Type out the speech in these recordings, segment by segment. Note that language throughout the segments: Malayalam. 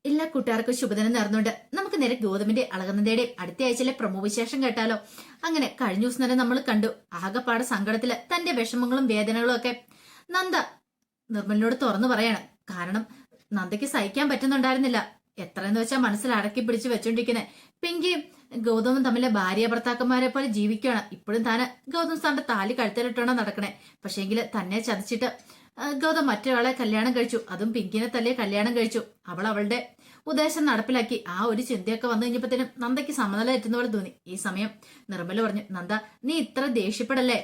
എല്ലാ കൂട്ടുകാർക്കും ശുഭദിനം നേർന്നുകൊണ്ട് നമുക്ക് നേരെ ഗൗതമിന്റെ അളകനന്ദയുടെയും അടുത്ത ആഴ്ചയിലെ പ്രമോ വിശേഷം കേട്ടാലോ. അങ്ങനെ കഴിഞ്ഞ ദിവസം തന്നെ നമ്മൾ കണ്ടു ആകപ്പാട് സങ്കടത്തില് തന്റെ വിഷമങ്ങളും വേദനകളും ഒക്കെ നന്ദ നിർമ്മലിനോട് തുറന്നു പറയാണ്. കാരണം നന്ദയ്ക്ക് സഹിക്കാൻ പറ്റുന്നുണ്ടായിരുന്നില്ല. എത്രയെന്ന് വെച്ചാൽ മനസ്സിൽ അടക്കി പിടിച്ച് വെച്ചോണ്ടിരിക്കുന്നത് പിങ്കിയും ഗൗതമും തമ്മിലെ ഭാര്യ ഭർത്താക്കന്മാരെ പോലെ ജീവിക്കുകയാണ്. ഇപ്പോഴും താന് ഗൗതം സാറിന്റെ താലി കഴുത്തിലിട്ടാണ് നടക്കണേ. പക്ഷേങ്കില് തന്നെ ചതിച്ചിട്ട് ഗൗതം മറ്റൊരാളെ കല്യാണം കഴിച്ചു. അതും പിങ്കിനെ തല്ലേ കല്യാണം കഴിച്ചു. അവൾ അവളുടെ ഉദ്ദേശം നടപ്പിലാക്കി. ആ ഒരു ചിന്തയൊക്കെ വന്നു കഴിഞ്ഞപ്പോഴത്തേനും നന്ദയ്ക്ക് സമനില എത്തുന്ന പോലെ തോന്നി. ഈ സമയം നിർമ്മല പറഞ്ഞു, നന്ദ നീ ഇത്ര ദേഷ്യപ്പെടല്ലേ.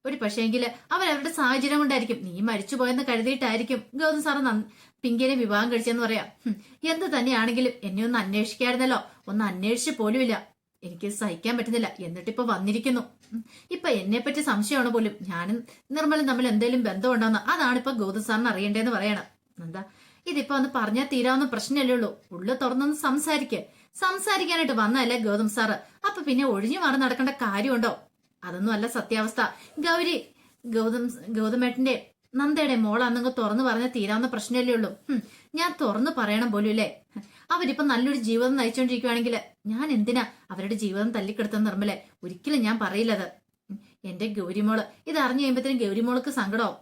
ഒരു പക്ഷേങ്കില് അവരവരുടെ സാഹചര്യം കൊണ്ടായിരിക്കും. നീ മരിച്ചുപോയെന്ന് കരുതിയിട്ടായിരിക്കും ഗൗതം സാറ് പിങ്കിനെ വിവാഹം കഴിച്ചെന്ന് പറയാം. എന്ത് തന്നെയാണെങ്കിലും എന്നെ ഒന്ന് അന്വേഷിക്കായിരുന്നല്ലോ. ഒന്ന് അന്വേഷിച്ച് പോലുമില്ല. എനിക്ക് സഹിക്കാൻ പറ്റുന്നില്ല. എന്നിട്ടിപ്പോ വന്നിരിക്കുന്നു. ഇപ്പൊ എന്നെ പറ്റി സംശയമാണ് പോലും. ഞാനും നിർമ്മലും തമ്മിൽ എന്തെങ്കിലും ബന്ധമുണ്ടോന്ന് അതാണ് ഇപ്പൊ ഗൗതം സാറിന് അറിയേണ്ടതെന്ന് പറയണം. എന്താ ഇതിപ്പോ ഒന്ന് പറഞ്ഞാൽ തീരാവുന്ന പ്രശ്നമല്ലേ ഉള്ളൂ. ഉള്ളു തുറന്നൊന്ന് സംസാരിക്കാനായിട്ട് വന്നതല്ലേ ഗൗതം സാറ്. അപ്പൊ പിന്നെ ഒഴിഞ്ഞു മാറി നടക്കേണ്ട കാര്യമുണ്ടോ? അതൊന്നും അല്ല സത്യാവസ്ഥ. ഗൗതമേട്ടന്റെ നന്ദയുടെ മോളാന്നെങ്കിൽ തുറന്നു പറഞ്ഞാൽ തീരാവുന്ന പ്രശ്നമല്ലേ ഉള്ളൂ. ഞാൻ തുറന്നു പറയണം പോലും ഇല്ലേ. അവരിപ്പൊ നല്ലൊരു ജീവിതം നയിച്ചോണ്ടിരിക്കുവാണെങ്കിൽ ഞാൻ എന്തിനാ അവരുടെ ജീവിതം തല്ലിക്കെടുത്ത നിർമ്മലെ. ഒരിക്കലും ഞാൻ പറയില്ലത്. എന്റെ ഗൗരിമോള് ഇത് അറിഞ്ഞു കഴിയുമ്പത്തേനും ഗൗരിമോൾക്ക് സങ്കടമാവും.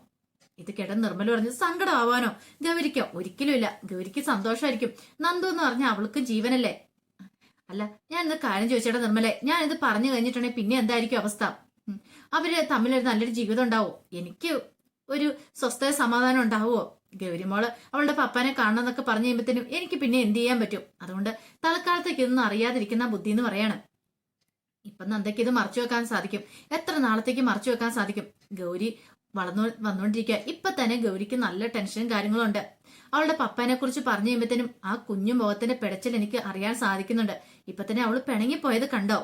ഇത് കേട്ട നിർമ്മല പറഞ്ഞു, സങ്കടം ആവാനോ ഗൗരിക്കോ? ഒരിക്കലും ഇല്ല. ഗൗരിക്ക് സന്തോഷമായിരിക്കും. നന്ദു എന്ന് പറഞ്ഞാൽ അവൾക്ക് ജീവനല്ലേ. അല്ല ഞാൻ ഇന്ന് കാര്യം ചോദിച്ചേട്ടാ നിർമ്മലെ, ഞാൻ ഇത് പറഞ്ഞു കഴിഞ്ഞിട്ടുണ്ടെങ്കിൽ പിന്നെ എന്തായിരിക്കും അവസ്ഥ? അവര് തമ്മിലൊരു നല്ലൊരു ജീവിതം ഉണ്ടാവോ? എനിക്ക് ഒരു സ്വസ്ഥ സമാധാനം ഉണ്ടാവുമോ? ഗൗരിമോള് അവളുടെ പപ്പാനെ കാണണമെന്നൊക്കെ പറഞ്ഞു കഴിയുമ്പത്തേനും എനിക്ക് പിന്നെ എന്ത് ചെയ്യാൻ പറ്റും? അതുകൊണ്ട് തൽക്കാലത്തേക്ക് ഇതൊന്നും അറിയാതിരിക്കുന്ന ബുദ്ധി എന്ന് പറയാണ്. ഇപ്പൊ നന്ദയ്ക്ക് ഇത് മറച്ചു വെക്കാൻ സാധിക്കും. എത്ര നാളത്തേക്ക് മറച്ചു വെക്കാൻ സാധിക്കും? ഗൗരി വന്നുകൊണ്ടിരിക്കുക. ഇപ്പൊ തന്നെ ഗൗരിക്ക് നല്ല ടെൻഷനും കാര്യങ്ങളും ഉണ്ട്. അവളുടെ പപ്പാനെ കുറിച്ച് പറഞ്ഞു കഴിയുമ്പത്തേനും ആ കുഞ്ഞു മുഖത്തിന്റെ പിടച്ചിൽ എനിക്ക് അറിയാൻ സാധിക്കുന്നുണ്ട്. ഇപ്പൊ തന്നെ അവള് പിണങ്ങിപ്പോയത് കണ്ടോ?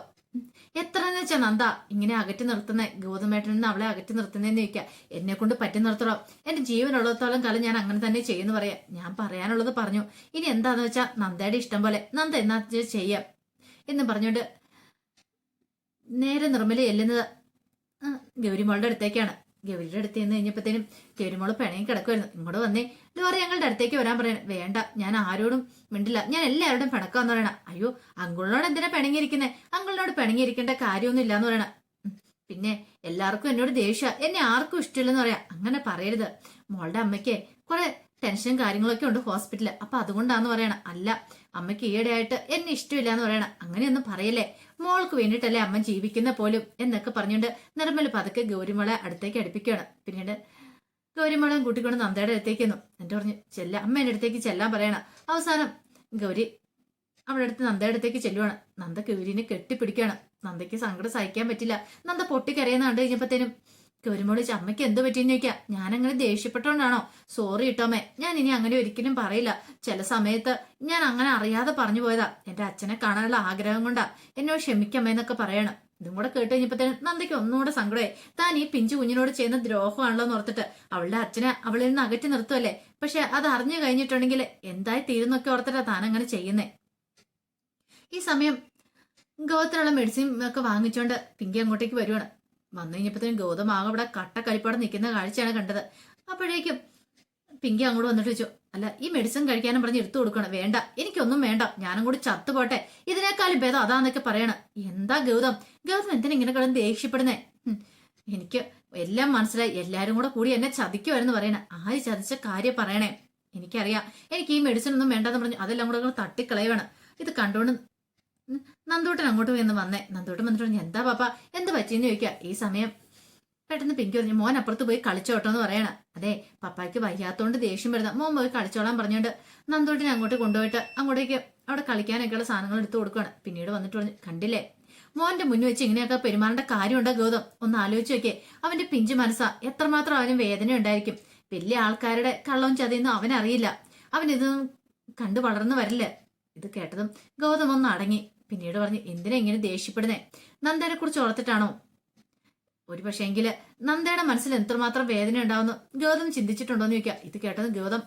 എത്രന്ന് വെച്ചാ നന്ദ ഇങ്ങനെ അകറ്റി നിർത്തുന്നേ? ഗൗതമേട്ടനിൽ നിന്ന് അവളെ അകറ്റി നിർത്തുന്നതെന്ന് ചോദിക്കുക. എന്നെ കൊണ്ട് പറ്റി നിർത്തണം. എന്റെ ജീവനുള്ളത്തോളം കാലം ഞാൻ അങ്ങനെ തന്നെ ചെയ്യുന്നു പറയാം. ഞാൻ പറയാനുള്ളത് പറഞ്ഞു. ഇനി എന്താന്ന് വെച്ചാ നന്ദയുടെ ഇഷ്ടം പോലെ നന്ദ എന്നാ ചെയ്യാം എന്ന് പറഞ്ഞോണ്ട് നേരെ നിർമ്മല ചെല്ലുന്നത് ഗൗരിമോളുടെ അടുത്തേക്കാണ്. ഗൗരിയുടെ അടുത്ത് നിന്ന് കഴിഞ്ഞപ്പോഴത്തേനും ഗൗരിമോള് പിണങ്ങി കിടക്കുമായിരുന്നു. ഇങ്ങോട്ട് വന്നേ ലോറി ഞങ്ങളുടെ അടുത്തേക്ക് വരാൻ പറയണം. വേണ്ട, ഞാൻ ആരോടും മിണ്ടില്ല. ഞാൻ എല്ലാവരോടും പിണക്കാന്ന് പറയണം. അയ്യോ അങ്കിളിനോട് എന്തിനാ പിണങ്ങിയിരിക്കുന്നേ? അങ്കിളിനോട് പിണങ്ങിയിരിക്കേണ്ട കാര്യമൊന്നും ഇല്ലാന്ന് പറയണം. പിന്നെ എല്ലാവർക്കും എന്നോട് ദേഷ്യ, എന്നെ ആർക്കും ഇഷ്ടമില്ലെന്ന് പറയാം. അങ്ങനെ പറയരുത്. മോളുടെ അമ്മയ്ക്ക് കുറെ ടെൻഷനും കാര്യങ്ങളൊക്കെ ഉണ്ട് ഹോസ്പിറ്റലിൽ. അപ്പൊ അതുകൊണ്ടാന്ന് പറയണം. അല്ല, അമ്മയ്ക്ക് ഈയിടെയായിട്ട് എന്നെ ഇഷ്ടമില്ല എന്ന് പറയണം. അങ്ങനെയൊന്നും പറയല്ലേ. മോൾക്ക് വേണ്ടിയിട്ടല്ലേ അമ്മ ജീവിക്കുന്ന പോലും എന്നൊക്കെ പറഞ്ഞുകൊണ്ട് നിർമ്മല പതുക്കെ ഗൗരിമോളെ അടുത്തേക്ക് അടുപ്പിക്കുകയാണ്. പിന്നീട് ഗൗരിമോളെ കൂട്ടിക്കൊണ്ട് നന്ദയുടെ അടുത്തേക്ക് വന്നു. എന്നിട്ട് പറഞ്ഞു, അമ്മേന്റെ അടുത്തേക്ക് ചെല്ലാൻ പറയണം. അവസാനം ഗൗരി അവളുടെ അടുത്ത് നന്ദയുടെ അടുത്തേക്ക് ചെല്ലുവാണ്. നന്ദ ഗൗരിനെ കെട്ടിപ്പിടിക്കുകയാണ്. നന്ദയ്ക്ക് സങ്കടം സഹിക്കാൻ പറ്റില്ല. നന്ദ പൊട്ടിക്കരയുന്ന കണ്ടു കഴിഞ്ഞപ്പോഴത്തേനും ഗൗരിമോള് അമ്മയ്ക്ക് എന്ത് പറ്റിയെന്ന് ചോദിക്കാം. ഞാനങ്ങനെ ദേഷ്യപ്പെട്ടോണ്ടാണോ? സോറി ഇട്ടോമേ, ഞാൻ ഇനി അങ്ങനെ ഒരിക്കലും പറയില്ല. ചില സമയത്ത് ഞാൻ അങ്ങനെ അറിയാതെ പറഞ്ഞു പോയതാ. എന്റെ അച്ഛനെ കാണാനുള്ള ആഗ്രഹം കൊണ്ടാ. എന്നോട് ക്ഷമിക്കമ്മേന്നൊക്കെ പറയണം. ഇതും കൂടെ കേട്ട് കഴിഞ്ഞപ്പോഴത്തേനും നന്ദയ്ക്ക് ഒന്നുകൂടെ സങ്കടമായി. താൻ ഈ പിഞ്ചു കുഞ്ഞിനോട് ചെയ്യുന്ന ദ്രോഹമാണല്ലോ എന്ന് ഓർത്തിട്ട് അവളുടെ അച്ഛനെ അവളിൽ നിന്ന് അകറ്റി നിർത്തുമല്ലേ. പക്ഷെ അത് അറിഞ്ഞു കഴിഞ്ഞിട്ടുണ്ടെങ്കിൽ എന്തായി തീരുന്നൊക്കെ ഓർത്തിട്ടാ താൻ അങ്ങനെ ചെയ്യുന്നേ. ഈ സമയം ഗോത്രമുള്ള മെഡിസിൻ ഒക്കെ വാങ്ങിച്ചോണ്ട് പിങ്കി അങ്ങോട്ടേക്ക് വരുവാണ്. വന്നു കഴിഞ്ഞപ്പോഴത്തേനും ഗൗതം ആകെ ഇവിടെ കട്ടക്കരിപ്പാടെ നിൽക്കുന്ന കാഴ്ചയാണ് കണ്ടത്. അപ്പോഴേക്കും പിങ്കി അങ്ങോട്ട് വന്നിട്ട് വെച്ചു, അല്ല ഈ മെഡിസിൻ കഴിക്കാനും പറഞ്ഞ് എടുത്തു കൊടുക്കണം. വേണ്ട, എനിക്കൊന്നും വേണ്ട, ഞാനും കൂടി ചത്തുപോട്ടെ. ഇതിനേക്കാളും ഭേദം അതാന്നൊക്കെ പറയണം. എന്താ ഗൗതം എന്തിനാ ഇങ്ങനെ കിടന്ന് ദേഷ്യപ്പെടുന്നേ? എനിക്ക് എല്ലാം മനസ്സിലായി. എല്ലാരും കൂടി എന്നെ ചതിക്കുമായിരുന്നു പറയണേ. ആര് ചതിച്ച കാര്യം പറയണേ? എനിക്കറിയാം. എനിക്ക് ഈ മെഡിസിൻ ഒന്നും വേണ്ടെന്ന് പറഞ്ഞു അതെല്ലാം കൂടെ തട്ടിക്കളയുവാണ്. ഇത് കണ്ടോണ്ട് നന്ദൂട്ടൻ അങ്ങോട്ട് എന്ന് വന്നേ. നന്ദൂട്ടൻ വന്നിട്ട് പറഞ്ഞു, എന്താ പാപ്പ എന്ത് പറ്റിയെന്ന് ചോദിക്കുക. ഈ സമയം പെട്ടെന്ന് പിങ്കി പറഞ്ഞു, മോൻ അപ്പുറത്ത് പോയി കളിച്ചോട്ടോ എന്ന് പറയണം. അതെ, പപ്പായ്ക്ക് വയ്യാത്തോണ്ട് ദേഷ്യം വരുന്ന മോൻ പോയി കളിച്ചോളാൻ പറഞ്ഞോണ്ട് നന്ദൂട്ടിനെ അങ്ങോട്ട് കൊണ്ടുപോയിട്ട് അങ്ങോട്ടേക്ക് അവിടെ കളിക്കാനൊക്കെയുള്ള സാധനങ്ങൾ എടുത്തു കൊടുക്കുകയാണ്. പിന്നീട് വന്നിട്ട് പറഞ്ഞു, കണ്ടില്ലേ മോന്റെ മുന്നിൽ വെച്ച് ഇങ്ങനെയൊക്കെ പെരുമാറേണ്ട കാര്യമുണ്ടോ ഗൗതം? ഒന്ന് ആലോചിച്ച് നോക്കിയേ. അവന്റെ പിഞ്ചു മനസ്സാ. എത്രമാത്രം അവന് വേദന ഉണ്ടായിരിക്കും. വലിയ ആൾക്കാരുടെ കള്ളവും ചതിയൊന്നും അവനറിയില്ല. അവനിതൊന്നും കണ്ടു വളർന്നു വരില്ല. ഇത് കേട്ടതും ഗൗതം ഒന്ന് അടങ്ങി. പിന്നീട് പറഞ്ഞു, എന്തിനാ ഇങ്ങനെ ദേഷ്യപ്പെടുന്നേ? നന്ദനെ കുറിച്ച് ഓർത്തിട്ടാണോ? ഒരു പക്ഷേങ്കില് നന്ദയുടെ മനസ്സിൽ എത്രമാത്രം വേദന ഉണ്ടാവുന്നു ഗൗതം ചിന്തിച്ചിട്ടുണ്ടോന്ന് ചോദിക്കുക. ഇത് കേട്ടത് ഗൗതം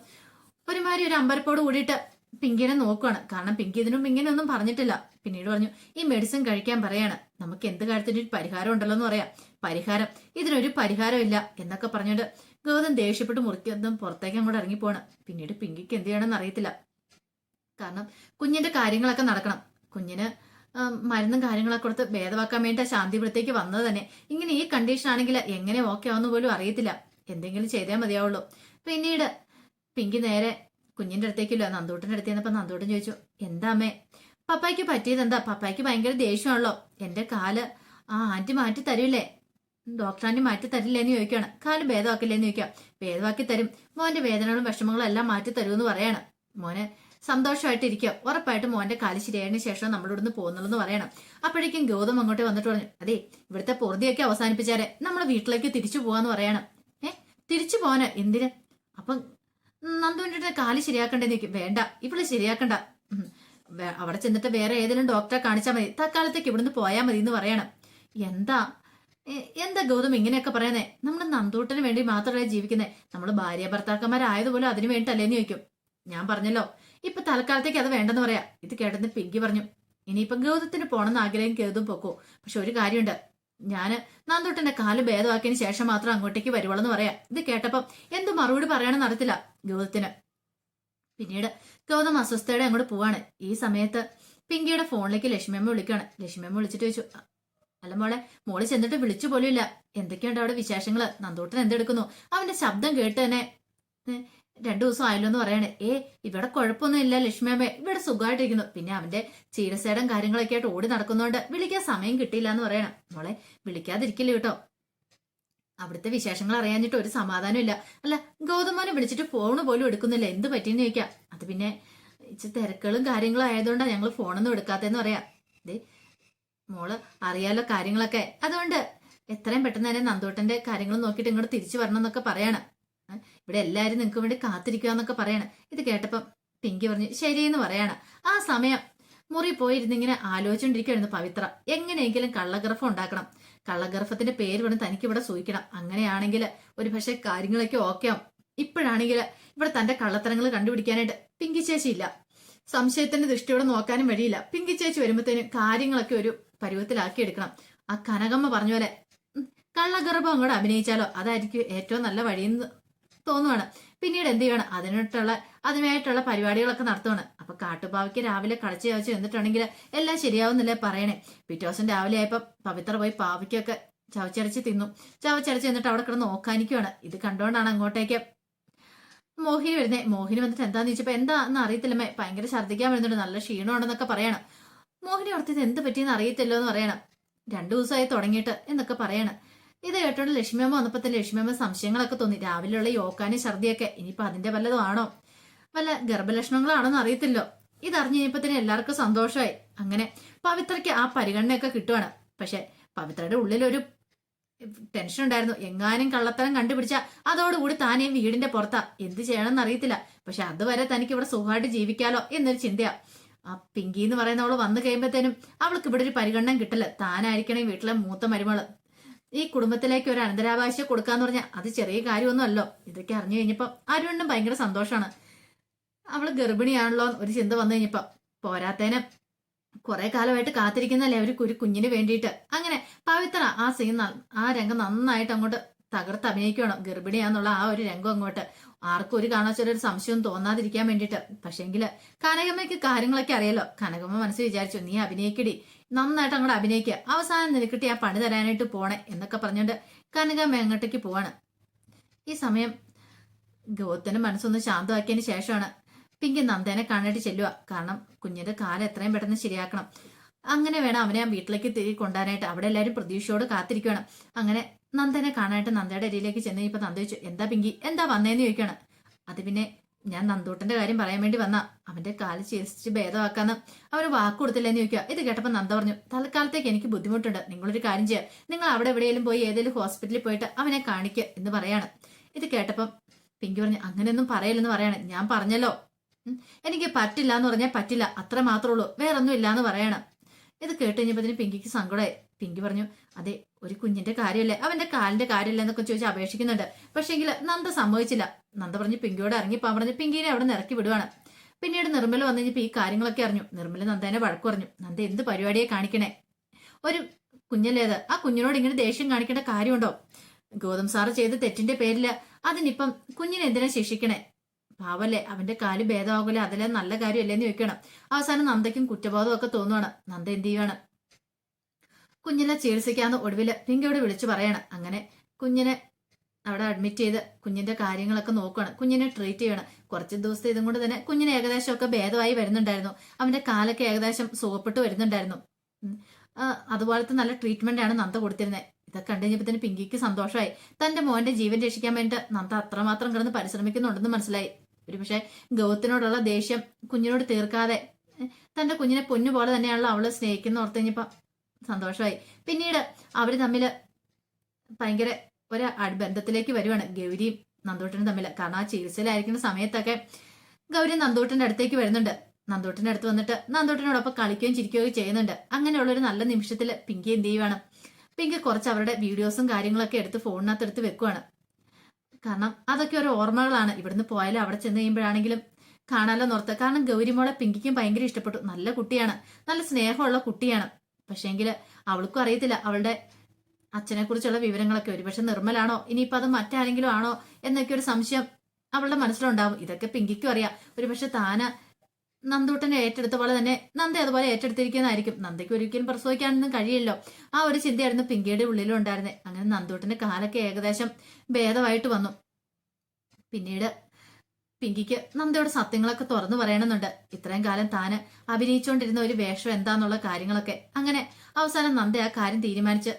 ഒരുമാതിരി ഒരു അമ്പരപ്പോട് കൂടിയിട്ട് പിങ്കിനെ നോക്കുകയാണ്. കാരണം പിങ്കി ഇതിനും ഇങ്ങനെ ഒന്നും പറഞ്ഞിട്ടില്ല. പിന്നീട് പറഞ്ഞു, ഈ മെഡിസിൻ കഴിക്കാൻ പറയാണ്. നമുക്ക് എന്ത് കാര്യത്തിന് ഒരു പരിഹാരം ഉണ്ടല്ലോ എന്ന് പറയാം. പരിഹാരം? ഇതിനൊരു പരിഹാരം ഇല്ല എന്നൊക്കെ പറഞ്ഞുകൊണ്ട് ഗൗതം ദേഷ്യപ്പെട്ട് മുറിക്കുന്നതും പുറത്തേക്ക് അങ്ങോട്ട് ഇറങ്ങിപ്പോവാണ്. പിന്നീട് പിങ്കിക്ക് എന്ത് ചെയ്യണമെന്ന് അറിയത്തില്ല. കാരണം കുഞ്ഞിന്റെ കാര്യങ്ങളൊക്കെ നടക്കണം. കുഞ്ഞിന് മരുന്നും കാര്യങ്ങളൊക്കെ കൊടുത്ത് ഭേദമാക്കാൻ വേണ്ടി ശാന്തിപുരത്തേക്ക് വന്നത് തന്നെ. ഇങ്ങനെ ഈ കണ്ടീഷൻ ആണെങ്കിൽ എങ്ങനെ ഓക്കെ ആവുന്ന പോലും അറിയത്തില്ല. എന്തെങ്കിലും ചെയ്തേ മതിയാവുള്ളൂ. പിന്നീട് പിങ്കി നേരെ കുഞ്ഞിന്റെ അടുത്തേക്കില്ല, നന്ദൂട്ടന്റെ അടുത്ത് ചെന്നപ്പോ നന്ദൂട്ടൻ ചോദിച്ചു, എന്താ അമ്മേ പപ്പായ്ക്ക് പറ്റിയത് എന്താ? പപ്പായ്ക്ക് ഭയങ്കര ദേഷ്യമാണല്ലോ. എന്റെ കാല് ആ ആന്റി മാറ്റി തരൂലേ, ഡോക്ടർ ആന്റി മാറ്റി തരില്ലേന്ന് ചോദിക്കുകയാണ്. കാല് ഭേദമാക്കില്ലേന്ന് ചോദിക്കാം. ഭേദമാക്കി തരും, മോന്റെ വേദനകളും വിഷമങ്ങളും എല്ലാം മാറ്റി തരുമെന്ന് പറയാണ്. മോനെ സന്തോഷമായിട്ട് ഇരിക്കുക, ഉറപ്പായിട്ടും മോന്റെ കാല് ശരിയായതിനു ശേഷം നമ്മളിവിടുന്ന് പോകുന്നുള്ളൂ പറയണം. അപ്പോഴേക്കും ഗൗതം അങ്ങോട്ട് വന്നിട്ട് പറഞ്ഞു, അതെ ഇവിടുത്തെ പൊറുതിയൊക്കെ അവസാനിപ്പിച്ചാരെ നമ്മളെ വീട്ടിലേക്ക് തിരിച്ചു പോവാന്ന് പറയണം. തിരിച്ചു പോവാന് എന്തിന്? അപ്പം നന്ദുവിന്റെ കാല് ശരിയാക്കണ്ടേന്ന് ചോദിക്കും. വേണ്ട, ഇവള് ശരിയാക്കണ്ട, അവിടെ ചെന്നിട്ട് വേറെ ഏതെങ്കിലും ഡോക്ടറെ കാണിച്ചാൽ മതി, തൽക്കാലത്തേക്ക് ഇവിടുന്ന് പോയാൽ മതി എന്ന് പറയണം. എന്താ എന്താ ഗൗതം ഇങ്ങനെയൊക്കെ പറയുന്നേ? നമ്മൾ നന്ദൂട്ടന് വേണ്ടി മാത്രമല്ല ജീവിക്കുന്നേ, നമ്മൾ ഭാര്യ ഭർത്താക്കന്മാരായതുപോലെ അതിനു വേണ്ടിട്ടല്ലേന്ന് ചോദിക്കും. ഞാൻ പറഞ്ഞല്ലോ ഇപ്പൊ തൽക്കാലത്തേക്ക് അത് വേണ്ടെന്ന് പറയാ. ഇത് കേട്ടെന്ന് പിങ്കി പറഞ്ഞു, ഇനിയിപ്പൊ ഗൗതത്തിന് പോണെന്ന് ആഗ്രഹം ഗൗതം പൊക്കോ, പക്ഷെ ഒരു കാര്യമുണ്ട്, ഞാന് നന്ദൂട്ടന്റെ കാല് ഭേദമാക്കിയതിന് ശേഷം മാത്രം അങ്ങോട്ടേക്ക് വരുവുള്ളെന്ന് പറയാ. ഇത് കേട്ടപ്പം എന്ത് മറുപടി പറയാണെന്ന് അറിയത്തില്ല ഗൗതത്തിന്. പിന്നീട് ഗൗതം അസ്വസ്ഥയുടെ അങ്ങോട്ട് പോവാണ്. ഈ സമയത്ത് പിങ്കിയുടെ ഫോണിലേക്ക് ലക്ഷ്മിയമ്മ വിളിക്കുകയാണ്. ലക്ഷ്മിയമ്മ വിളിച്ചിട്ട് ചോദിച്ചു, അല്ല മോള് ചെന്നിട്ട് വിളിച്ചു പോലും ഇല്ല, എന്തൊക്കെയുണ്ട് അവിടെ വിശേഷങ്ങള്? നന്ദൂട്ടൻ എന്തെടുക്കുന്നു? അവന്റെ ശബ്ദം കേട്ട് തന്നെ 2 ദിവസം ആയല്ലോ എന്ന് പറയണേ. ഇവിടെ കുഴപ്പമൊന്നും ഇല്ല ലക്ഷ്മിയമ്മ, ഇവിടെ സുഖമായിട്ടിരിക്കുന്നു. പിന്നെ അവന്റെ ചികിത്സയുടെ കാര്യങ്ങളൊക്കെ ആയിട്ട് ഓടി നടക്കുന്നതുകൊണ്ട് വിളിക്കാൻ സമയം കിട്ടിയില്ല എന്ന് പറയണം. മോളെ വിളിക്കാതിരിക്കില്ല കേട്ടോ, അവിടുത്തെ വിശേഷങ്ങൾ അറിയാഞ്ഞിട്ട് ഒരു സമാധാനം ഇല്ല. അല്ല ഗൗതമോനെ വിളിച്ചിട്ട് ഫോണ് പോലും എടുക്കുന്നില്ല, എന്ത് പറ്റിയെന്ന് ചോദിക്കാം. അത് പിന്നെ ഇച്ചിരി തിരക്കുകളും കാര്യങ്ങളും ആയതുകൊണ്ടാണ് ഞങ്ങൾ ഫോണൊന്നും എടുക്കാത്തെന്ന് പറയാം. ദേ മോള് അറിയാലോ കാര്യങ്ങളൊക്കെ, അതുകൊണ്ട് എത്രയും പെട്ടെന്ന് തന്നെ നന്ദൂട്ടന്റെ കാര്യങ്ങൾ നോക്കിയിട്ട് ഇങ്ങോട്ട് തിരിച്ചു വരണം എന്നൊക്കെ പറയാണ്. ഇവിടെ എല്ലാരും നിങ്ങൾക്ക് വേണ്ടി കാത്തിരിക്കുക എന്നൊക്കെ പറയാണ്. ഇത് കേട്ടപ്പം പിങ്കി പറഞ്ഞു ശരിയെന്ന് പറയാണ്. ആ സമയം മുറി പോയിരുന്നിങ്ങനെ ആലോചിച്ചുകൊണ്ടിരിക്കുകയായിരുന്നു പവിത്ര. എങ്ങനെയെങ്കിലും കള്ളഗർഭം ഉണ്ടാക്കണം, കള്ളഗർഭത്തിന്റെ പേര് വേണം തനിക്ക് ഇവിടെ സൂഹിക്കണം. അങ്ങനെയാണെങ്കിൽ ഒരു പക്ഷെ കാര്യങ്ങളൊക്കെ ഓക്കെ ആവും. ഇപ്പോഴാണെങ്കിൽ ഇവിടെ തന്റെ കള്ളത്തരങ്ങൾ കണ്ടുപിടിക്കാനായിട്ട് പിങ്കി ചേച്ചി ഇല്ല, സംശയത്തിന്റെ ദൃഷ്ടിയോടെ നോക്കാനും വഴിയില്ല. പിങ്കി ചേച്ചി വരുമ്പോഴത്തേനും കാര്യങ്ങളൊക്കെ ഒരു പരുവത്തിലാക്കി എടുക്കണം. ആ കനകമ്മ പറഞ്ഞ പോലെ കള്ളഗർഭം അങ്ങോട്ട് അഭിനയിച്ചാലോ, അതായിരിക്കും ഏറ്റവും നല്ല വഴിയെന്ന് തോന്നുവാണ്. പിന്നീട് എന്ത് ചെയ്യണം, അതിനായിട്ടുള്ള പരിപാടികളൊക്കെ നടത്തുവാണ്. അപ്പൊ കാട്ടുപാവയ്ക്ക് രാവിലെ കളിച്ച് ചവച്ച് എന്നിട്ടുണ്ടെങ്കിൽ എല്ലാം ശരിയാവുന്നില്ലേ പറയണേ. പിറ്റേ ദിവസം രാവിലെ ആയപ്പോ പവിത്ര പോയി പാവയ്ക്കൊക്കെ ചവച്ചരച്ച് തിന്നു. ചവച്ചരച്ച് എന്നിട്ട് അവിടെ കിടന്ന് നോക്കാനിക്കുവാണ്. ഇത് കണ്ടോണ്ടാണ് അങ്ങോട്ടേക്ക് മോഹിനി വരുന്നേ. മോഹിനി വന്നിട്ട് എന്താന്ന് ചോദിച്ചപ്പോ എന്താന്ന് അറിയത്തില്ലമ്മേ, ഭയങ്കര ഛർദ്ദിക്കാൻ വരുന്നുണ്ട്, നല്ല ക്ഷീണമുണ്ടെന്നൊക്കെ പറയണം. മോഹിനി ഓർത്തത് എന്ത് പറ്റിയെന്ന് അറിയത്തില്ലോ എന്ന് പറയണം. 2 ദിവസമായി തുടങ്ങിയിട്ട് എന്നൊക്കെ പറയണം. ഇത് കേട്ടോണ്ട് ലക്ഷ്മിയമ്മ വന്നപ്പോ തന്നെ ലക്ഷ്മിയമ്മ സംശയങ്ങളൊക്കെ തോന്നി. രാവിലെയുള്ള യോക്കാനും ഛർദിയൊക്കെ ഇനിയിപ്പോ അതിന്റെ വല്ലതും ആണോ, വല്ല ഗർഭലക്ഷണങ്ങളാണോന്ന് അറിയത്തില്ലോ. ഇതറിഞ്ഞു കഴിഞ്ഞപ്പോ തന്നെ എല്ലാവർക്കും സന്തോഷമായി. അങ്ങനെ പവിത്രയ്ക്ക് ആ പരിഗണനയൊക്കെ കിട്ടുവാണ്. പക്ഷെ പവിത്രയുടെ ഉള്ളിലൊരു ടെൻഷൻ ഉണ്ടായിരുന്നു. എങ്ങാനും കള്ളത്തരം കണ്ടുപിടിച്ച അതോടുകൂടി താനേ വീടിന്റെ പുറത്താ, എന്ത് ചെയ്യണമെന്ന് അറിയത്തില്ല. പക്ഷെ അതുവരെ തനിക്ക് ഇവിടെ സുഖമായിട്ട് ജീവിക്കാലോ എന്നൊരു ചിന്തയാ. ആ പിങ്കി എന്ന് പറയുന്നവള് വന്നു കഴിയുമ്പോഴത്തേനും അവൾക്ക് ഇവിടെ ഒരു പരിഗണന കിട്ടില്ല. താനായിരിക്കണേ വീട്ടിലെ മൂത്ത മരുമകള്, ഈ കുടുംബത്തിലേക്ക് ഒരു അനന്തരാവകാശം കൊടുക്കാന്ന് പറഞ്ഞാൽ അത് ചെറിയ കാര്യമൊന്നും അല്ലോ. ഇതൊക്കെ അറിഞ്ഞു കഴിഞ്ഞപ്പോ അരുണിനും ഭയങ്കര സന്തോഷമാണ്. അവള് ഗർഭിണിയാണല്ലോ ഒരു ചിന്ത വന്നു കഴിഞ്ഞപ്പോ, പോരാത്തേന് കുറെ കാലമായിട്ട് കാത്തിരിക്കുന്നല്ലേ ഒരു കുഞ്ഞിന് വേണ്ടിയിട്ട്. അങ്ങനെ പവിത്ര ആ രംഗം നന്നായിട്ട് അങ്ങോട്ട് തകർത്ത് അഭിനയിക്കണം. ഗർഭിണിയാന്നുള്ള ആ ഒരു രംഗം അങ്ങോട്ട് ആർക്കും ഒരു കാണാച്ചൊരു സംശയം തോന്നാതിരിക്കാൻ വേണ്ടിയിട്ട്. പക്ഷെങ്കില് കനകമ്മയ്ക്ക് കാര്യങ്ങളൊക്കെ അറിയാലോ. കനകമ്മ മനസ്സിൽ വിചാരിച്ചു, നീ അഭിനയിക്കടി, നന്നായിട്ട് അങ്ങോട്ട് അഭിനയിക്കുക, അവസാനം നിനക്കിട്ട് ആ പണി തരാനായിട്ട് പോണേ എന്നൊക്കെ പറഞ്ഞുകൊണ്ട് കനകമ്മ അങ്ങോട്ടേക്ക് പോവാണ്. ഈ സമയം ഗൗതത്തിന്റെ മനസ്സൊന്ന് ശാന്തമാക്കിയതിന് ശേഷമാണ് പിങ്കി നന്ദേനെ കാണാനായിട്ട് ചെല്ലുക. കാരണം കുഞ്ഞിന്റെ കാലം എത്രയും പെട്ടെന്ന് ശരിയാക്കണം, അങ്ങനെ വേണം അവനെ ആ വീട്ടിലേക്ക് തിരികെ കൊണ്ടുവരാനായിട്ട്. അവിടെ എല്ലാവരും പ്രതീക്ഷയോട് കാത്തിരിക്കുകയാണ്. അങ്ങനെ നന്ദനെ കാണാനായിട്ട് നന്ദയുടെ അരിയിലേക്ക് ചെന്ന് ഇപ്പൊ നന്ദ ചോദിച്ചു, എന്താ പിങ്കി എന്താ വന്നേന്ന് ചോദിക്കുകയാണ്. അത് പിന്നെ ഞാൻ നന്ദൂട്ടന്റെ കാര്യം പറയാൻ വേണ്ടി വന്ന, അവന്റെ കാല് ചികിത്സിച്ച് ഭേദമാക്കാന്ന് അവന് വാക്ക് കൊടുത്തില്ലെന്ന് ചോദിക്കുക. ഇത് കേട്ടപ്പോൾ നന്ദ പറഞ്ഞു, തൽക്കാലത്തേക്ക് എനിക്ക് ബുദ്ധിമുട്ടുണ്ട്, നിങ്ങളൊരു കാര്യം ചെയ്യുക, നിങ്ങൾ അവിടെ എവിടെയെങ്കിലും പോയി ഏതെങ്കിലും ഹോസ്പിറ്റലിൽ പോയിട്ട് അവനെ കാണിക്കുക എന്ന് പറയാണ്. ഇത് കേട്ടപ്പം പിങ്കി പറഞ്ഞു, അങ്ങനെയൊന്നും പറയില്ലെന്ന് പറയാണ്. ഞാൻ പറഞ്ഞല്ലോ എനിക്ക് പറ്റില്ല എന്ന് പറഞ്ഞാൽ പറ്റില്ല, അത്ര മാത്രമേ ഉള്ളൂ, വേറൊന്നും ഇല്ലാന്ന് പറയണം. ഇത് കേട്ട് കഴിഞ്ഞപ്പോ പിങ്കിക്ക് സങ്കടമായി. പിങ്കി പറഞ്ഞു, അതെ ഒരു കുഞ്ഞിന്റെ കാര്യമല്ലേ, അവന്റെ കാലിന്റെ കാര്യമല്ലേ എന്നൊക്കെ ചോദിച്ച് അപേക്ഷിക്കുന്നുണ്ട്. പക്ഷേങ്കിൽ നന്ദ സമ്മതിച്ചില്ല. നന്ദ പറഞ്ഞു പിങ്കിയോട് ഇറങ്ങിപ്പോൻ പറഞ്ഞു പിങ്കിനെ അവിടെ നിന്ന് ഇറക്കി വിടുവാണ്. പിന്നീട് നിർമ്മല വന്നു കഴിഞ്ഞപ്പോ ഈ കാര്യങ്ങളൊക്കെ അറിഞ്ഞു. നിർമ്മല നന്ദേനെ വഴക്കു പറഞ്ഞു, നന്ദ എന്ത് പരിപാടിയെ കാണിക്കണേ, ഒരു കുഞ്ഞല്ലേത്, ആ കുഞ്ഞിനോട് ഇങ്ങനെ ദേഷ്യം കാണിക്കേണ്ട കാര്യമുണ്ടോ? ഗൗതം സാറ് ചെയ്ത തെറ്റിന്റെ പേരില് അതിനിപ്പം കുഞ്ഞിനെ എന്തിനാ ശിക്ഷിക്കണേ? പാവല്ലേ, അവന്റെ കാല് ഭേദമാകൂല, അതിലെ നല്ല കാര്യമല്ലേന്ന് ചോദിക്കണം. അവസാനം നന്ദയ്ക്കും കുറ്റബോധമൊക്കെ തോന്നുവാണ്. നന്ദ എന്ത് ചെയ്യുവാണ്, കുഞ്ഞിനെ ചികിത്സിക്കാന്ന് ഒടുവില് പിങ്കിയോട് വിളിച്ചു പറയാണ്. അങ്ങനെ കുഞ്ഞിനെ അവിടെ അഡ്മിറ്റ് ചെയ്ത് കുഞ്ഞിന്റെ കാര്യങ്ങളൊക്കെ നോക്കുകയാണ്, കുഞ്ഞിനെ ട്രീറ്റ് ചെയ്യണം. കുറച്ച് ദിവസത്തെ ഇതും കൊണ്ട് തന്നെ കുഞ്ഞിന് ഏകദേശമൊക്കെ ഭേദമായി വരുന്നുണ്ടായിരുന്നു. അവന്റെ കാലൊക്കെ ഏകദേശം സുഖപ്പെട്ടു വരുന്നുണ്ടായിരുന്നു. അതുപോലത്തെ നല്ല ട്രീറ്റ്മെന്റ് ആണ് നന്ദ കൊടുത്തിരുന്നത്. ഇതൊക്കെ കണ്ടു കഴിഞ്ഞപ്പോൾ തന്നെ പിങ്കിക്ക് സന്തോഷമായി. തന്റെ മോന്റെ ജീവൻ രക്ഷിക്കാൻ വേണ്ടി നന്ദ അത്രമാത്രം കിടന്ന് പരിശ്രമിക്കുന്നുണ്ടെന്ന് മനസ്സിലായി. ഒരു പക്ഷേ ഗൗതത്തിനോടുള്ള ദേഷ്യം കുഞ്ഞിനോട് തീർക്കാതെ തന്റെ കുഞ്ഞിനെ പൊന്നു പോലെ തന്നെയാണല്ലോ അവള് സ്നേഹിക്കുന്ന ഓർത്ത് കഴിഞ്ഞപ്പോ സന്തോഷമായി. പിന്നീട് അവര് തമ്മില് ഭയങ്കര ഒരു ബന്ധത്തിലേക്ക് വരുവാണ് ഗൗരിയും നന്ദൂട്ടനും തമ്മിൽ. കാരണം ആ ചികിത്സയിലായിരിക്കുന്ന സമയത്തൊക്കെ ഗൗരി നന്ദൂട്ടന്റെ അടുത്തേക്ക് വരുന്നുണ്ട്. നന്ദൂട്ടന്റെ അടുത്ത് വന്നിട്ട് നന്ദൂട്ടനോടൊപ്പം കളിക്കുകയും ചിരിക്കുകയും ചെയ്യുന്നുണ്ട്. അങ്ങനെയുള്ളൊരു നല്ല നിമിഷത്തിൽ പിങ്കി എന്ത് ചെയ്യുവാണ്, പിങ്കി കുറച്ച് അവരുടെ വീഡിയോസും കാര്യങ്ങളൊക്കെ എടുത്ത് ഫോണിനകത്ത് എടുത്ത് വെക്കുവാണ്. കാരണം അതൊക്കെ ഒരു ഓർമ്മകളാണ്. ഇവിടുന്ന് പോയാലും അവിടെ ചെന്ന് കഴിയുമ്പോഴാണെങ്കിലും കാണാലോ നോർത്ത്. കാരണം ഗൗരിമോളെ പിങ്കിക്കും ഭയങ്കര ഇഷ്ടപ്പെട്ടു. നല്ല കുട്ടിയാണ്, നല്ല സ്നേഹമുള്ള കുട്ടിയാണ്. പക്ഷേങ്കിൽ അവൾക്കും അറിയത്തില്ല അവളുടെ അച്ഛനെ കുറിച്ചുള്ള വിവരങ്ങളൊക്കെ. ഒരുപക്ഷെ നിർമ്മലാണോ ഇനിയിപ്പോൾ അത് മറ്റാരെങ്കിലും ആണോ എന്നൊക്കെ ഒരു സംശയം അവളുടെ മനസ്സിലുണ്ടാവും. ഇതൊക്കെ പിങ്കിക്കും അറിയാം. ഒരുപക്ഷെ താന നന്ദൂട്ടനെ ഏറ്റെടുത്ത പോലെ തന്നെ നന്ദ അതുപോലെ ഏറ്റെടുത്തിരിക്കുന്നതായിരിക്കും. നന്ദയ്ക്ക് ഒരിക്കലും പ്രസവിക്കാനൊന്നും കഴിയില്ലോ. ആ ഒരു ചിന്തയായിരുന്നു പിങ്കിയുടെ ഉള്ളിലും ഉണ്ടായിരുന്നത്. അങ്ങനെ നന്ദൂട്ടന്റെ കാലൊക്കെ ഏകദേശം ഭേദമായിട്ട് വന്നു. പിന്നീട് പിങ്കിക്ക് നന്ദയുടെ സത്യങ്ങളൊക്കെ തുറന്നു പറയണമെന്നുണ്ട്. ഇത്രയും കാലം താന് അഭിനയിച്ചുകൊണ്ടിരുന്ന ഒരു വേഷം എന്താന്നുള്ള കാര്യങ്ങളൊക്കെ. അങ്ങനെ അവസാനം നന്ദ ആ കാര്യം തീരുമാനിച്ച്,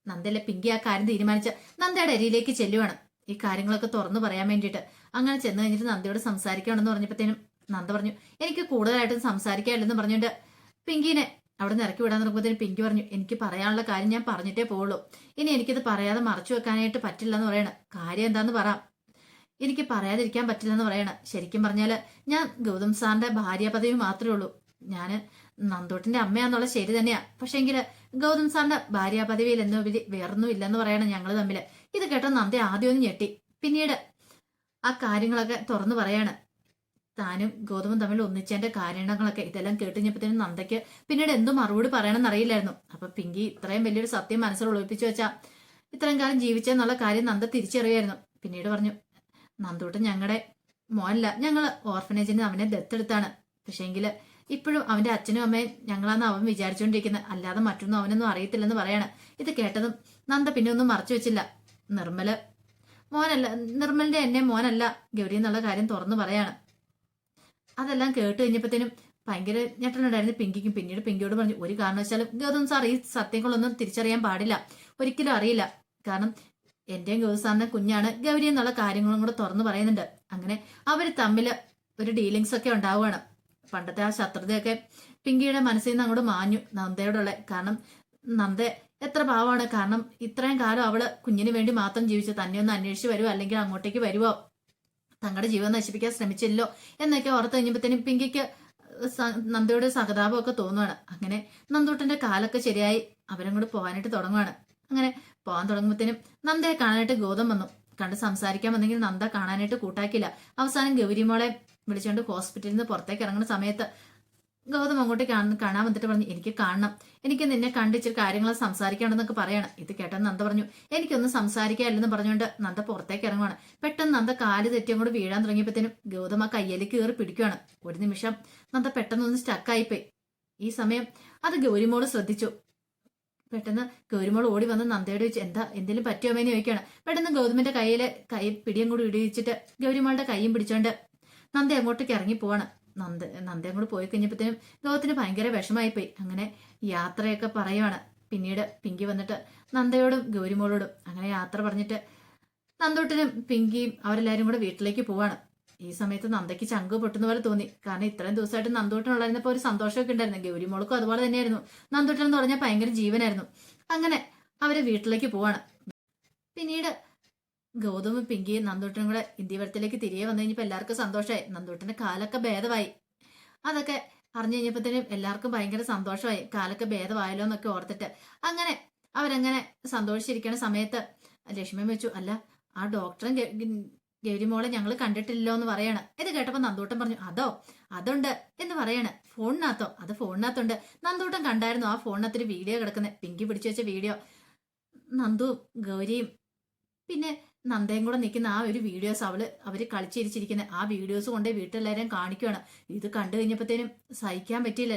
നന്ദയല്ല പിങ്കി ആ കാര്യം തീരുമാനിച്ച് നന്ദയുടെ അരിയിലേക്ക് ചെല്ലുവാണ് ഈ കാര്യങ്ങളൊക്കെ തുറന്നു പറയാൻ വേണ്ടിയിട്ട്. അങ്ങനെ ചെന്ന് കഴിഞ്ഞിട്ട് നന്ദയോട് സംസാരിക്കണമെന്ന് പറഞ്ഞപ്പോഴത്തേനും നന്ദ പറഞ്ഞു, എനിക്ക് കൂടുതലായിട്ട് സംസാരിക്കാനില്ലെന്ന് പറഞ്ഞുകൊണ്ട് പിങ്കിനെ അവിടെ നിന്ന് ഇറക്കി വിടാൻ തുടങ്ങുമ്പോഴത്തേനും പിങ്കി പറഞ്ഞു, എനിക്ക് പറയാനുള്ള കാര്യം ഞാൻ പറഞ്ഞിട്ടേ പോവുള്ളൂ. ഇനി എനിക്കിത് പറയാതെ മറച്ചു വെക്കാനായിട്ട് പറ്റില്ല എന്ന് പറയണം. കാര്യം എന്താന്ന് പറ, എനിക്ക് പറയാതിരിക്കാൻ പറ്റില്ലെന്ന് പറയണം. ശരിക്കും പറഞ്ഞാല് ഞാൻ ഗൗതം സാറിന്റെ ഭാര്യ പദവി മാത്രമേ ഉള്ളൂ. ഞാന് നന്ദോട്ടിന്റെ അമ്മയാന്നുള്ള ശരി തന്നെയാ. പക്ഷേങ്കില് ഗൗതം സാറിന്റെ ഭാര്യ പദവിയിൽ എന്നുപരി വേറൊന്നും ഇല്ലെന്ന് പറയണം ഞങ്ങള് തമ്മില്. ഇത് കേട്ടോ നന്ദ ആദ്യം ഒന്ന് ഞെട്ടി. പിന്നീട് ആ കാര്യങ്ങളൊക്കെ തുറന്നു പറയാണ്. താനും ഗൗതമും തമ്മിൽ ഒന്നിച്ചതിന്റെ കാരണങ്ങളൊക്കെ ഇതെല്ലാം കേട്ടുകഴിഞ്ഞപ്പോഴത്തേനും നന്ദയ്ക്ക് പിന്നീട് എന്തും മറുപടി പറയണമെന്ന് അറിയില്ലായിരുന്നു. അപ്പൊ പിങ്കി ഇത്രയും വലിയൊരു സത്യം മനസ്സിൽ ഒളിപ്പിച്ചു വെച്ചാ ഇത്രയും കാലം ജീവിച്ചെന്നുള്ള കാര്യം നന്ദ തിരിച്ചറിയായിരുന്നു. പിന്നീട് പറഞ്ഞു, നന്ദൂട്ടൻ ഞങ്ങളുടെ മോനല്ല, ഞങ്ങള് ഓർഫനേജിന് അവനെ ദത്തെടുത്താണ്. പക്ഷേങ്കില് ഇപ്പോഴും അവന്റെ അച്ഛനും അമ്മയും ഞങ്ങളാന്ന് അവൻ വിചാരിച്ചുകൊണ്ടിരിക്കുന്നത്, അല്ലാതെ മറ്റൊന്നും അവനൊന്നും അറിയത്തില്ലെന്ന് പറയാണ്. ഇത് കേട്ടതും നന്ദ പിന്നെ ഒന്നും മറച്ചു വെച്ചില്ല. നിർമ്മല് മോനല്ല, നിർമ്മലിന്റെ എന്നെ മോനല്ല ഗൗരി എന്നുള്ള കാര്യം തുറന്നു പറയാണ്. അതെല്ലാം കേട്ട് കഴിഞ്ഞപ്പോഴത്തേനും ഭയങ്കര ഞെട്ടലുണ്ടായിരുന്നു പിങ്കിക്കും. പിന്നീട് പിങ്കിയോട് പറഞ്ഞു, ഒരു കാരണവശാലും ഗൗതം സാർ ഈ സത്യങ്ങളൊന്നും തിരിച്ചറിയാൻ പാടില്ല, ഒരിക്കലും അറിയില്ല. കാരണം എന്റെയും ഗൗതം സാറിന്റെ കുഞ്ഞാണ് ഗൗരി എന്നുള്ള കാര്യങ്ങളും കൂടെ തുറന്നു പറയുന്നുണ്ട്. അങ്ങനെ അവര് തമ്മില് ഒരു ഡീലിങ്സ് ഒക്കെ ഉണ്ടാവുകയാണ്. പണ്ടത്തെ ആ ശത്രുതയൊക്കെ പിങ്കിയുടെ മനസ്സിൽ നിന്ന് അങ്ങോട്ട് മാഞ്ഞു നന്ദയോടുള്ള. കാരണം നന്ദ എത്ര പാവമാണ്. കാരണം ഇത്രയും കാലം അവള് കുഞ്ഞിന് വേണ്ടി മാത്രം ജീവിച്ചു. തന്നെ ഒന്ന് അന്വേഷിച്ച് വരുവോ അല്ലെങ്കിൽ അങ്ങോട്ടേക്ക് വരുവോ, തങ്ങളുടെ ജീവൻ നശിപ്പിക്കാൻ ശ്രമിച്ചില്ലോ എന്നൊക്കെ ഓർത്ത് കഴിഞ്ഞപ്പോഴത്തേനും പിങ്കിക്ക് നന്ദയുടെ സഹതാപമൊക്കെ തോന്നുവാണ്. അങ്ങനെ നന്ദൂട്ടന്റെ കാലൊക്കെ ശരിയായി അവരങ്ങോട്ട് പോകാനായിട്ട് തുടങ്ങുവാണ്. അങ്ങനെ പോകാൻ തുടങ്ങുമ്പോഴത്തേനും നന്ദയെ കാണാനായിട്ട് ഗൗതം വന്നു. കണ്ട് സംസാരിക്കാൻ വന്നെങ്കിൽ നന്ദ കാണാനായിട്ട് കൂട്ടാക്കില്ല. അവസാനം ഗൗരിമോളെ വിളിച്ചുകൊണ്ട് ഹോസ്പിറ്റലിൽ നിന്ന് പുറത്തേക്ക് ഇറങ്ങുന്ന സമയത്ത് ഗൗതം അങ്ങോട്ട് കാണാൻ വന്നിട്ട് പറഞ്ഞു, എനിക്ക് കാണണം, എനിക്ക് നിന്നെ കണ്ടിച്ചിട്ട് കാര്യങ്ങൾ സംസാരിക്കാണെന്നൊക്കെ പറയാണ്. ഇത് കേട്ടെന്ന് നന്ദ പറഞ്ഞു, എനിക്കൊന്നും സംസാരിക്കാനില്ലെന്ന് പറഞ്ഞുകൊണ്ട് നന്ദ പുറത്തേക്ക് ഇറങ്ങുവാണ്. പെട്ടെന്ന് നന്ദ കാല് തെറ്റി അങ്ങോട്ട് വീഴാൻ തുടങ്ങിയപ്പോഴത്തേനും ഗൗതം ആ കയ്യിലേക്ക് കയറി പിടിക്കുവാണ്. ഒരു നിമിഷം നന്ദ പെട്ടെന്നൊന്ന് സ്റ്റക്കായിപ്പോയി. ഈ സമയം അത് ഗൗരിമോള് ശ്രദ്ധിച്ചു. പെട്ടെന്ന് ഗൗരിമോൾ ഓടി വന്ന് നന്ദയോട് ചോദിച്ചു, എന്താ എന്തെങ്കിലും പറ്റിയോമേന്ന് ചോദിക്കുകയാണ്. പെട്ടെന്ന് ഗൗതമിന്റെ കൈ പിടിയും കൂടി ഇടിച്ചിട്ട് ഗൗരിമോളുടെ കൈയും പിടിച്ചോണ്ട് നന്ദ അങ്ങോട്ടേക്ക് ഇറങ്ങി പോവാണ്. നന്ദ അങ്ങോട്ട് പോയി കഴിഞ്ഞപ്പോഴത്തേനും ഗൗതത്തിന് ഭയങ്കര വിഷമായിപ്പോയി. അങ്ങനെ യാത്രയൊക്കെ പറയുവാണ്. പിന്നീട് പിങ്കി വന്നിട്ട് നന്ദയോടും ഗൗരിമോളോടും അങ്ങനെ യാത്ര പറഞ്ഞിട്ട് നന്ദോട്ടിനും പിങ്കിയും അവരെല്ലാരും കൂടെ വീട്ടിലേക്ക് പോവാണ്. ഈ സമയത്ത് നന്ദയ്ക്ക് ചങ്ക് പൊട്ടുന്ന പോലെ തോന്നി. കാരണം ഇത്രയും ദിവസമായിട്ട് നന്ദോട്ടനുള്ളതിനപ്പോ ഒരു സന്തോഷമൊക്കെ ഉണ്ടായിരുന്നു. ഗൗരിമോൾക്കും അതുപോലെ തന്നെയായിരുന്നു. നന്ദോട്ടൻ എന്ന് പറഞ്ഞാൽ ഭയങ്കര ജീവനായിരുന്നു. അങ്ങനെ അവര് വീട്ടിലേക്ക് പോവാണ്. പിന്നീട് ഗൗതമും പിങ്കിയും നന്ദൂട്ടനും കൂടെ ഇന്ത്യവരത്തിലേക്ക് തിരികെ വന്നു കഴിഞ്ഞപ്പോൾ എല്ലാവർക്കും സന്തോഷമായി. നന്ദൂട്ടന്റെ കാലൊക്കെ ഭേദമായി. അതൊക്കെ അറിഞ്ഞു കഴിഞ്ഞപ്പോഴത്തേനും എല്ലാവർക്കും ഭയങ്കര സന്തോഷമായി. കാലൊക്കെ ഭേദമായല്ലോ എന്നൊക്കെ ഓർത്തിട്ട് അങ്ങനെ അവരങ്ങനെ സന്തോഷിച്ചിരിക്കുന്ന സമയത്ത് ലക്ഷ്മി വെച്ചു, അല്ല ആ ഡോക്ടറും ഗൗരിമോളെ ഞങ്ങൾ കണ്ടിട്ടില്ലല്ലോ എന്ന് പറയാണ്. ഇത് കേട്ടപ്പോ നന്ദൂട്ടൻ പറഞ്ഞു, അതുണ്ട് എന്ന് പറയാണ്. ഫോണിനകത്തോ? അത് ഫോണിനകത്തുണ്ട്. നന്ദൂട്ടൻ കണ്ടായിരുന്നു ആ ഫോണിനകത്തൊരു വീഡിയോ കിടക്കുന്നത്, പിങ്കി പിടിച്ചു വെച്ച വീഡിയോ. നന്ദുവും ഗൗരിയും പിന്നെ നന്ദയും കൂടെ നിൽക്കുന്ന ആ ഒരു വീഡിയോസ് അവര് കളിച്ചിരിച്ചിരിക്കുന്ന ആ വീഡിയോസ് കൊണ്ട് വീട്ടിലെല്ലാവരും കാണിക്കുകയാണ്. ഇത് കണ്ടു കഴിഞ്ഞപ്പോഴത്തേനും സഹിക്കാൻ പറ്റിയില്ല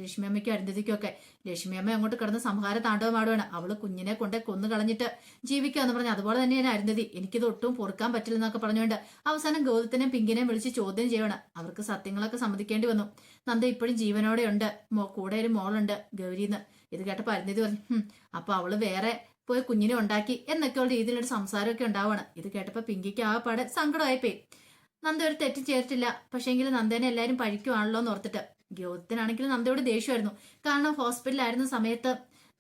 ലക്ഷ്മിയമ്മയ്ക്കും അരുന്ധതിക്കും ഒക്കെ. ലക്ഷ്മിയമ്മ അങ്ങോട്ട് കിടന്ന് സംഹാര താണ്ഡവമാടുകയാണ്. അവള് കുഞ്ഞിനെ കൊണ്ട് കൊന്നു കളഞ്ഞിട്ട് ജീവിക്കാന്ന് പറഞ്ഞു. അതുപോലെ തന്നെയാണ് അരുന്ധതി. എനിക്കിത് ഒട്ടും പൊറുക്കാൻ പറ്റില്ലെന്നൊക്കെ പറഞ്ഞുകൊണ്ട് അവസാനം ഗൗതത്തിനെയും പിങ്കിനെയും വിളിച്ച് ചോദ്യം ചെയ്യണം. അവർക്ക് സത്യങ്ങളൊക്കെ സമ്മതിക്കേണ്ടി വന്നു. നന്ദ ഇപ്പോഴും ജീവനോടെ ഉണ്ട്, കൂടെ ഒരു മോളുണ്ട് ഗൗരിന്ന്. ഇത് കേട്ടപ്പോ അരുന്ധതി പറഞ്ഞു, അപ്പൊ അവള് വേറെ പോയി കുഞ്ഞിനെ ഉണ്ടാക്കി എന്നൊക്കെയുള്ള രീതിയിലൊരു സംസാരമൊക്കെ ഉണ്ടാവുകയാണ്. ഇത് കേട്ടപ്പോ പിങ്കിക്ക് ആകെപ്പാടെ സങ്കടമായിപ്പോയി. നന്ദ ഒരു തെറ്റും ചേർത്തില്ല, പക്ഷേങ്കിൽ നന്ദേനെ എല്ലാവരും പഴിക്കുവാണല്ലോ എന്ന് ഓർത്തിട്ട്. ഗൗതത്തിനാണെങ്കിലും നന്ദയോട് ദേഷ്യമായിരുന്നു. കാരണം ഹോസ്പിറ്റലിലായിരുന്ന സമയത്ത്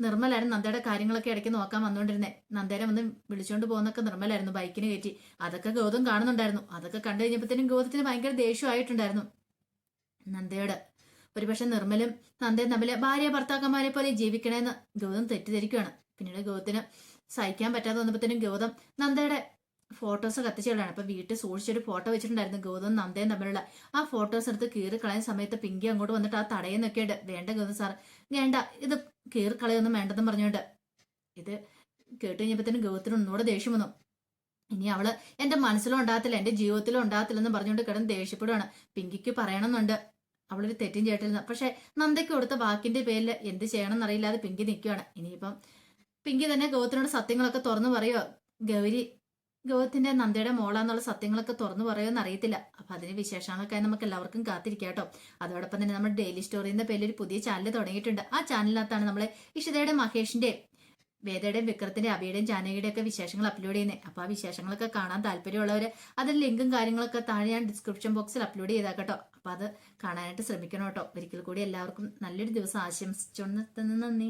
നിർമ്മലായിരുന്നു നന്ദയുടെ കാര്യങ്ങളൊക്കെ ഇടയ്ക്ക് നോക്കാൻ വന്നുകൊണ്ടിരുന്നേ. നന്ദേനെ വന്ന് വിളിച്ചോണ്ട് പോകുന്നൊക്കെ നിർമ്മലായിരുന്നു ബൈക്കിന് കയറ്റി. അതൊക്കെ ഗൗതം കാണുന്നുണ്ടായിരുന്നു. അതൊക്കെ കണ്ടു കഴിഞ്ഞപ്പോഴത്തേനും ഗൗതത്തിന് ഭയങ്കര ദേഷ്യമായിട്ടുണ്ടായിരുന്നു നന്ദയോട്. ഒരുപക്ഷെ നിർമ്മലും നന്ദയും തമ്മിൽ ഭാര്യ ഭർത്താക്കന്മാരെ പോലെ ജീവിക്കണേന്ന് ഗൗതം തെറ്റിദ്ധരിക്കുകയാണ്. പിന്നീട് ഗൗതത്തിന് സഹിക്കാൻ പറ്റാതെ വന്നപ്പോഴത്തേനും ഗൗതം നന്ദയുടെ ഫോട്ടോസ് കത്തിച്ചുകളാണ്. അപ്പൊ വീട്ടിൽ സൂക്ഷിച്ചൊരു ഫോട്ടോ വെച്ചിട്ടുണ്ടായിരുന്നു ഗൗതം നന്ദയും തമ്മിലുള്ള. ആ ഫോട്ടോസ് എടുത്ത് കീറിക്കളയുന്ന സമയത്ത് പിങ്കി അങ്ങോട്ട് വന്നിട്ട് ആ തടയുന്നൊക്കെ ഉണ്ട്. വേണ്ട ഗൗതം സാർ, വേണ്ട, ഇത് കീറിക്കളയൊന്നും വേണ്ടെന്ന് പറഞ്ഞുകൊണ്ട്. ഇത് കേട്ട് കഴിഞ്ഞപ്പോഴത്തേനും ഗൗതത്തിന് ഒന്നുകൂടെ ദേഷ്യം വന്നു. ഇനി അവള് എന്റെ മനസ്സിലും ഉണ്ടാകത്തില്ല, എന്റെ ജീവിതത്തിലും ഉണ്ടാകത്തില്ലെന്ന് പറഞ്ഞുകൊണ്ട് കിടന്ന് ദേഷ്യപ്പെടുകയാണ്. പിങ്കിക്ക് പറയണമെന്നുണ്ട് അവളൊരു തെറ്റും ചേട്ടിരുന്നു. പക്ഷെ നന്ദയ്ക്ക് കൊടുത്ത വാക്കിന്റെ പേരിൽ എന്ത് ചെയ്യണം എന്നറിയില്ലാതെ പിങ്കി നിൽക്കുകയാണ്. ഇനിയിപ്പം പിങ്കി തന്നെ ഗൗതത്തിനോട് സത്യങ്ങളൊക്കെ തുറന്നു പറയുമോ, ഗൗതത്തിന്റെ നന്ദയുടെ മോളാന്നുള്ള സത്യങ്ങളൊക്കെ തുറന്നു പറയുമോ എന്ന് അറിയത്തില്ല. അപ്പൊ അതിന് വിശേഷങ്ങളൊക്കെ നമുക്ക് എല്ലാവർക്കും കാത്തിരിക്കാം കേട്ടോ. അതോടൊപ്പം തന്നെ നമ്മുടെ ഡെയിലി സ്റ്റോറിന്റെ പേരിൽ ഒരു പുതിയ ചാനൽ തുടങ്ങിയിട്ടുണ്ട്. ആ ചാനലിനകത്താണ് നമ്മളെ ഇഷിതയുടെ മഹേഷിന്റെ വേദയുടെയും വിക്രത്തിന്റെ അബിയുടെയും ജാനകിയുടെ ഒക്കെ വിശേഷങ്ങൾ അപ്ലോഡ് ചെയ്യുന്നത്. അപ്പൊ ആ വിശേഷങ്ങളൊക്കെ കാണാൻ താല്പര്യമുള്ളവര് അതിൽ ലിങ്കും കാര്യങ്ങളൊക്കെ താഴെ ഞാൻ ഡിസ്ക്രിപ്ഷൻ ബോക്സിൽ അപ്ലോഡ് ചെയ്താൽ കേട്ടോ. അപ്പൊ അത് കാണാനായിട്ട് ശ്രമിക്കണം കേട്ടോ. ഒരിക്കൽ കൂടി എല്ലാവർക്കും നല്ലൊരു ദിവസം ആശംസിച്ചുകൊണ്ട് നന്ദി.